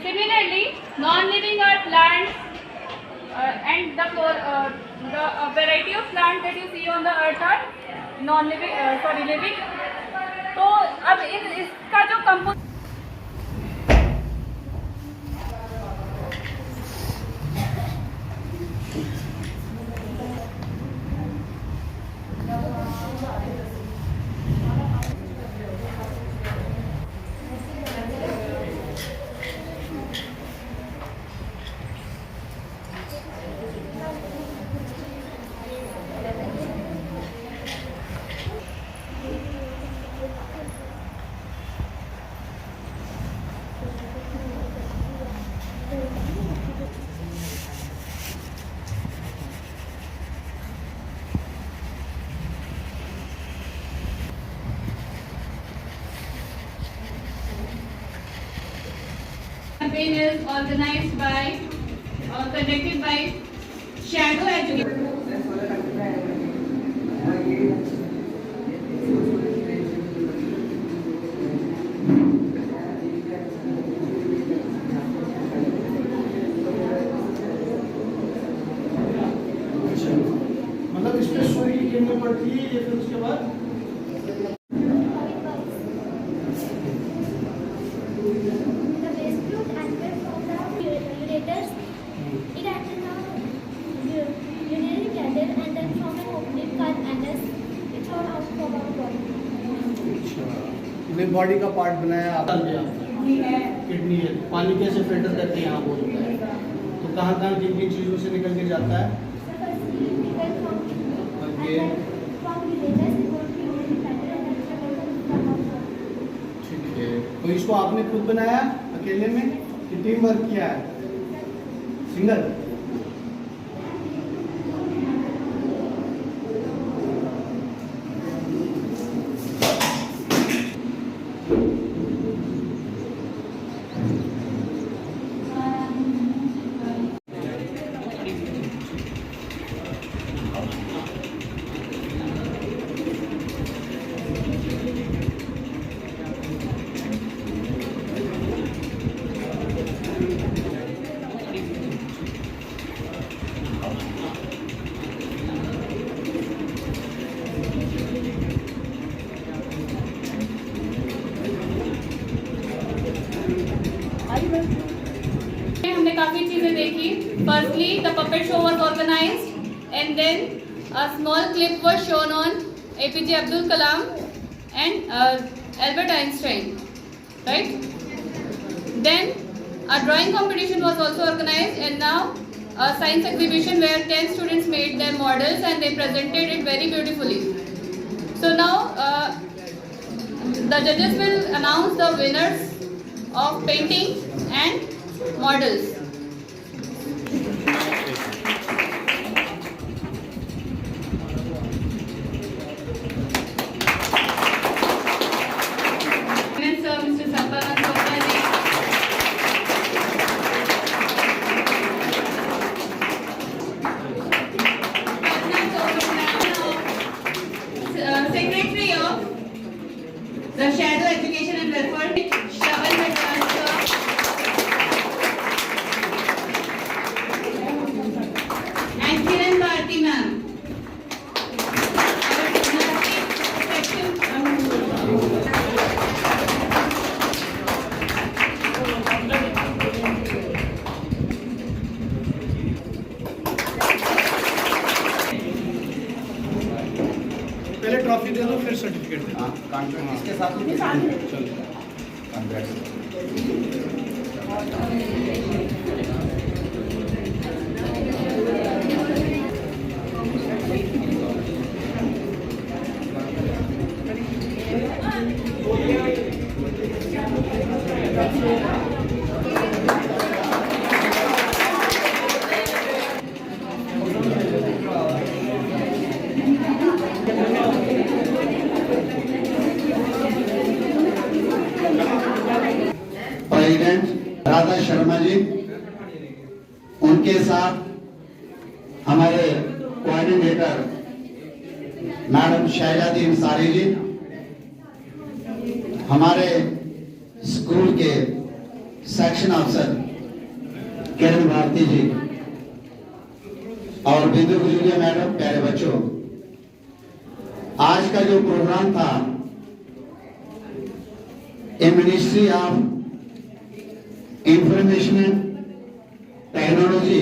Similarly, non-living are plants and the variety of plants that you see on the earth are non-living living. तो अब इसका जो compose campaign is organized by or conducted by Shadow Education. मतलब इसमें सूर्य की किरणें पड़ती है या फिर उसके बाद बॉडी का पार्ट बनाया किडनी है, पानी कैसे फिल्टर करके यहाँ वो होता है, तो कहाँ कहाँ किन किन चीज़ों से निकल के जाता है। ठीक है, तो इसको आपने खुद बनाया अकेले में कि टीम वर्क किया है, सिंगल? हमने काफी चीजें देखी. Firstly, the puppet show was organized, and then a small clip was shown on APJ Abdul Kalam and Albert Einstein, right? Then a drawing competition was also organized, and now a science exhibition where 10 students made their models and they presented it very beautifully. So now the judges will announce the winners of painting and models. Mr. Sampanan Sopani. Secretary of the Shadow Education and Welfare, Shravan Madras. And Kiran Bharti ma'am. पहले trophy दे दो फिर certificate दे दो। Contract इसके साथ ही चलो contract president Radha Sharma ji, उनके साथ हमारे कोऑर्डिनेटर मैडम शहजादी अंसारी जी, हमारे स्कूल के सेक्शन अफसर किरण भारती जी और बिंदु गुजरिया मैडम, प्यारे बच्चों, आज का जो प्रोग्राम था ministry of information technology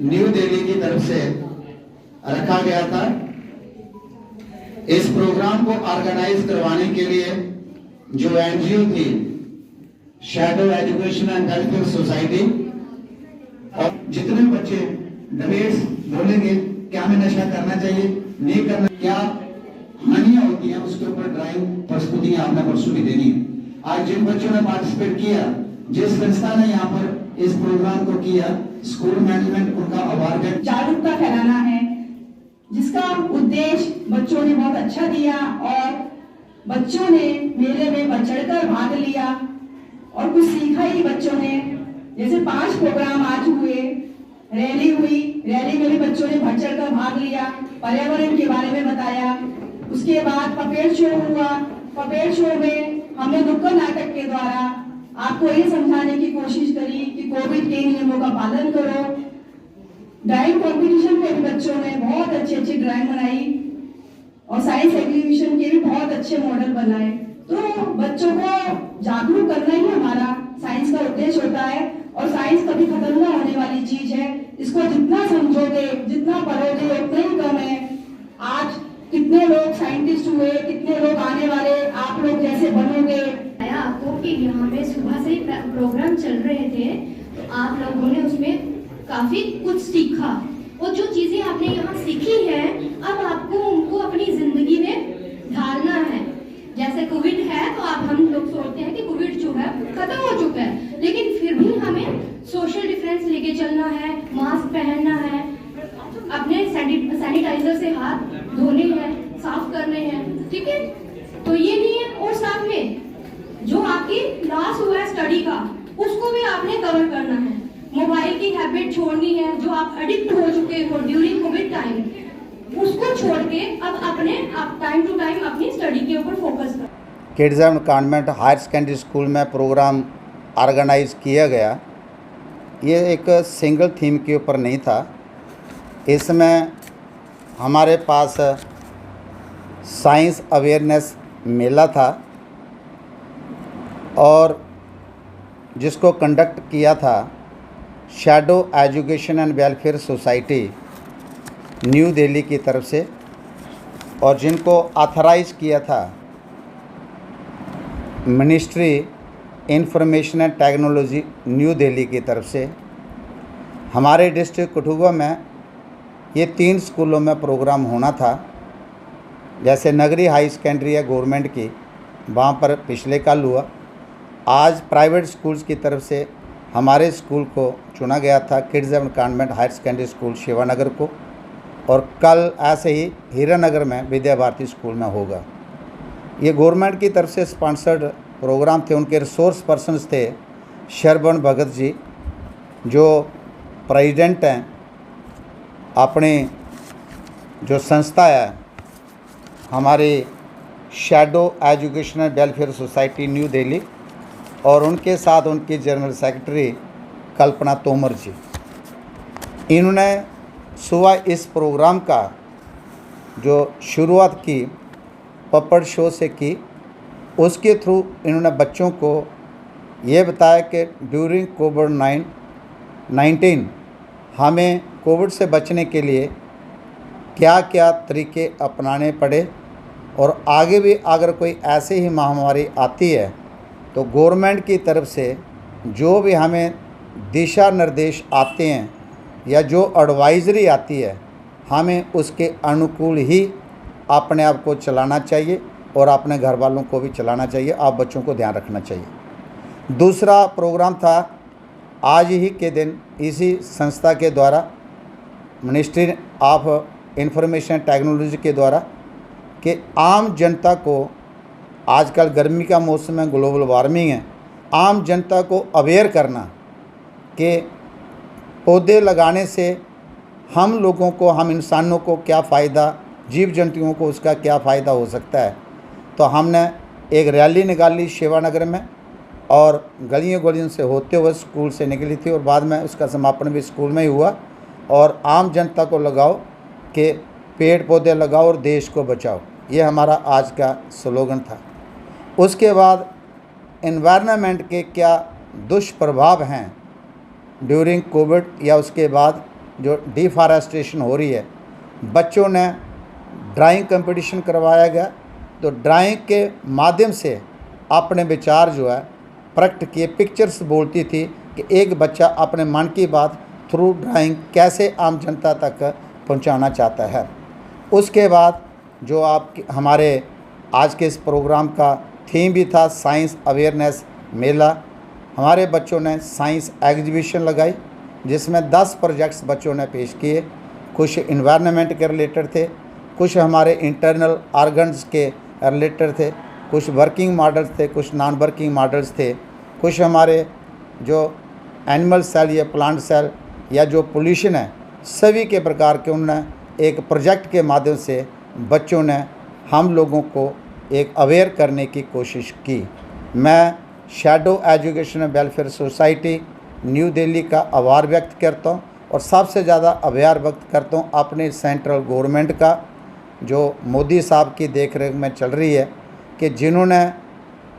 new Delhi की तरफ से रखा गया था। इस प्रोग्राम को ऑर्गेनाइज करवाने के लिए जो एनजीओ थी shadow education and welfare society, और जितने बच्चे डिबेट्स बोलेंगे क्या हमें नशा करना चाहिए, नहीं करना, क्या हानियां होती हैं, उसके ऊपर ड्राइंग प्रस्तुतियां आपने परसों भी देनी है। आज जिन बच्चों ने पार्टिसिपेट किया, जिस संस्था ने यहाँ पर इस प्रोग्राम को किया, स्कूल मैनेजमेंट उनका आभार व्यक्त। जागरूकता फैलाना है, जिसका उद्देश्य बच्चों ने बहुत अच्छा दिया और बच्चों ने मेले में बढ़ चढ़कर भाग लिया और कुछ सीखा ही बच्चों ने। जैसे 5 प्रोग्राम आज हुए, रैली हुई, रैली में भी बच्चों ने बढ़ चढ़कर भाग लिया, पर्यावरण के बारे में बताया। उसके बाद पपेट शो हुआ, पपेट शो में हमने नुक्कड़ नाटक के द्वारा आपको ये समझाने की कोशिश करी कि कोविड के नियमों का पालन करो। ड्राइंग कंपटीशन में भी बच्चों ने बहुत अच्छी ड्राइंग बनाई और साइंस एग्जीबिशन के भी बहुत अच्छे मॉडल बनाए। तो बच्चों को जागरूक करना ही हमारा साइंस का उद्देश्य होता है और साइंस कभी खत्म ना होने वाली चीज है। इसको जितना समझोगे, जितना पढ़ोगे, उतना ही कम है। आज कितने लोग साइंटिस्ट हुए, कितने लोग आने वाले, आप लोग जैसे बनोगे। आपको कि यहाँ पे सुबह से ही प्रोग्राम चल रहे थे, तो आप लोगों ने उसमें काफी कुछ सीखा और जो चीजें आपने यहाँ सीखी है अब आपको उनको अपनी जिंदगी में ढालना है। जैसे कोविड है तो आप हम लोग सोचते हैं कि कोविड जो है खत्म हो चुका है, लेकिन फिर भी हमें सोशल डिफरेंस लेके चलना है, मास्क पहनना है, अपने सैनिटाइजर से हाथ धोने हैं, साफ करने हैं, ठीक है। तो ये नहीं है, और साथ में जो आपकी लॉस हुआ है स्टडी का, उसको भी आपने कवर करना है। मोबाइल की हैबिट छोड़नी है, जो आप एडिक्ट हो चुके हो ड्यूरिंग कोविड टाइम, उसको छोड़ के अब अपने आप टाइम टू टाइम अपनी स्टडी के ऊपर फोकस करें। Kids and convent higher secondary school में प्रोग्राम ऑर्गेनाइज किया गया। ये एक सिंगल थीम के ऊपर नहीं था। इसमें हमारे पास साइंस अवेयरनेस मेला था और जिसको कंडक्ट किया था shadow education and welfare society new Delhi की तरफ से, और जिनको ऑथराइज किया था ministry information and technology new Delhi की तरफ से। हमारे डिस्ट्रिक्ट कठुआ में ये 3 स्कूलों में प्रोग्राम होना था। जैसे नगरी हाई सेकेंडरी है गवर्नमेंट की, वहाँ पर पिछले कल हुआ। आज प्राइवेट स्कूल्स की तरफ से हमारे स्कूल को चुना गया था, kids and convent higher secondary school Shivanagar को, और कल ऐसे ही हीरानगर में विद्या भारती स्कूल में होगा। ये गवर्नमेंट की तरफ से स्पॉन्सर्ड प्रोग्राम थे। उनके रिसोर्स पर्सन्स थे शरवण भगत जी, जो प्रेसिडेंट हैं अपनी जो संस्था है हमारी shadow education and welfare society new Delhi, और उनके साथ उनकी जनरल सेक्रेटरी कल्पना तोमर जी। इन्होंने सुबह इस प्रोग्राम का जो शुरुआत की पपड़ शो से की, उसके थ्रू इन्होंने बच्चों को ये बताया कि ड्यूरिंग कोविड-19 हमें कोविड से बचने के लिए क्या क्या तरीके अपनाने पड़े, और आगे भी अगर कोई ऐसी ही महामारी आती है तो गवर्नमेंट की तरफ से जो भी हमें दिशा निर्देश आते हैं या जो एडवाइजरी आती है, हमें उसके अनुकूल ही अपने आप को चलाना चाहिए और अपने घर वालों को भी चलाना चाहिए। आप बच्चों को ध्यान रखना चाहिए। दूसरा प्रोग्राम था आज ही के दिन इसी संस्था के द्वारा, मिनिस्ट्री ऑफ इंफॉर्मेशन टेक्नोलॉजी के द्वारा, कि आम जनता को, आजकल गर्मी का मौसम है, ग्लोबल वार्मिंग है, आम जनता को अवेयर करना कि पौधे लगाने से हम लोगों को, हम इंसानों को क्या फ़ायदा, जीव जंतुओं को उसका क्या फ़ायदा हो सकता है। तो हमने एक रैली निकाली शिवानगर में, और गलियों गलियों से होते हुए स्कूल से निकली थी और बाद में उसका समापन भी स्कूल में ही हुआ। और आम जनता को लगाओ कि पेड़ पौधे लगाओ और देश को बचाओ, ये हमारा आज का स्लोगन था। उसके बाद एनवायरनमेंट के क्या दुष्प्रभाव हैं ड्यूरिंग कोविड या उसके बाद जो डिफॉरेस्टेशन हो रही है, बच्चों ने ड्राइंग कंपटीशन करवाया गया। तो ड्राइंग के माध्यम से अपने विचार जो है प्रकट किए। पिक्चर्स बोलती थी कि एक बच्चा अपने मन की बात थ्रू ड्राइंग कैसे आम जनता तक पहुंचाना चाहता है। उसके बाद जो हमारे आज के इस प्रोग्राम का थीम भी था साइंस अवेयरनेस मेला। हमारे बच्चों ने साइंस एग्जीबिशन लगाई जिसमें 10 प्रोजेक्ट्स बच्चों ने पेश किए। कुछ इन्वायरमेंट के रिलेटेड थे, कुछ हमारे इंटरनल ऑर्गन्स के रिलेटेड थे, कुछ वर्किंग मॉडल्स थे, कुछ नॉन वर्किंग मॉडल्स थे, कुछ हमारे जो एनिमल सेल या प्लांट सेल या जो पोल्यूशन है सभी के प्रकार के उन्होंने एक प्रोजेक्ट के माध्यम से बच्चों ने हम लोगों को एक अवेयर करने की कोशिश की। मैं shadow education welfare society new Delhi का आभार व्यक्त करता हूँ और सबसे ज़्यादा आभार व्यक्त करता हूँ अपने सेंट्रल गवर्नमेंट का जो मोदी साहब की देखरेख में चल रही है कि जिन्होंने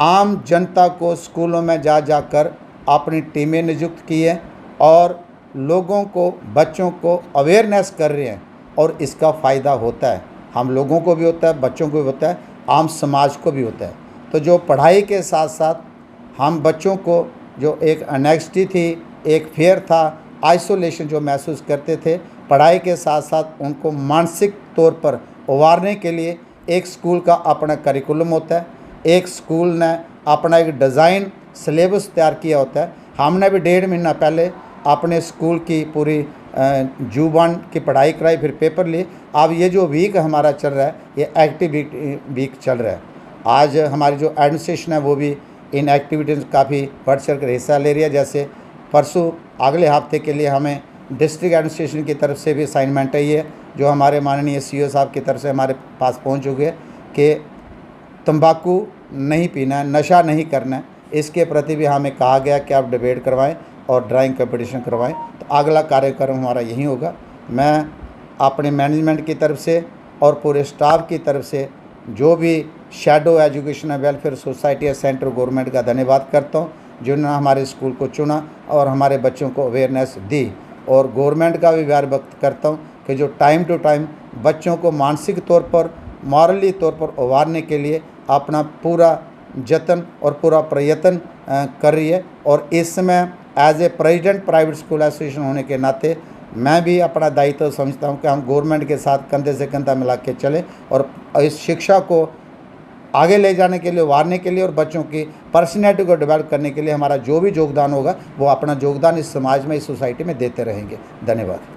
आम जनता को स्कूलों में जा जाकर अपनी टीमें नियुक्त की हैं और लोगों को बच्चों को अवेयरनेस कर रहे हैं और इसका फ़ायदा होता है, हम लोगों को भी होता है, बच्चों को भी होता है, आम समाज को भी होता है। तो जो पढ़ाई के साथ साथ हम बच्चों को जो एक एनेक्सिटी थी, एक फेयर था, आइसोलेशन जो महसूस करते थे, पढ़ाई के साथ साथ उनको मानसिक तौर पर उभारने के लिए एक स्कूल का अपना करिकुलम होता है, एक स्कूल ने अपना एक डिज़ाइन सिलेबस तैयार किया होता है। हमने भी 1.5 महीना पहले अपने स्कूल की पूरी जुबान की पढ़ाई कराई, फिर पेपर लिए। अब ये जो वीक हमारा चल रहा है ये एक्टिविटी वीक चल रहा है। आज हमारी जो एडमिनिस्ट्रेशन है वो भी इन एक्टिविटीज़ काफ़ी बढ़ चढ़ कर हिस्सा ले रही है। जैसे परसों अगले हफ्ते के लिए हमें डिस्ट्रिक्ट एडमिनिस्ट्रेशन की तरफ से भी असाइनमेंट है ये जो हमारे माननीय सीईओ साहब की तरफ से हमारे पास पहुंच चुके हैं कि तंबाकू नहीं पीना है, नशा नहीं करना है। इसके प्रति भी हमें कहा गया कि आप डिबेट करवाएं और ड्राइंग कंपटीशन करवाएं। तो अगला कार्यक्रम हमारा यही होगा। मैं अपने मैनेजमेंट की तरफ से और पूरे स्टाफ की तरफ से जो भी शैडो एजुकेशन वेलफेयर सोसाइटी है सेंट्रल गवर्नमेंट का धन्यवाद करता हूँ जिन्होंने हमारे स्कूल को चुना और हमारे बच्चों को अवेयरनेस दी। और गवर्नमेंट का भी आभार व्यक्त करता हूँ कि जो टाइम टू टाइम बच्चों को मानसिक तौर पर, मॉरली तौर पर उभारने के लिए अपना पूरा जतन और पूरा प्रयत्न कर रही है। और इस समय as a president private school association होने के नाते मैं भी अपना दायित्व समझता हूँ कि हम गवर्नमेंट के साथ कंधे से कंधा मिला के चलें और इस शिक्षा को आगे ले जाने के लिए, उभारने के लिए और बच्चों की पर्सनैलिटी को डेवलप करने के लिए हमारा जो भी योगदान होगा वो अपना योगदान इस समाज में, इस सोसाइटी में देते रहेंगे। धन्यवाद।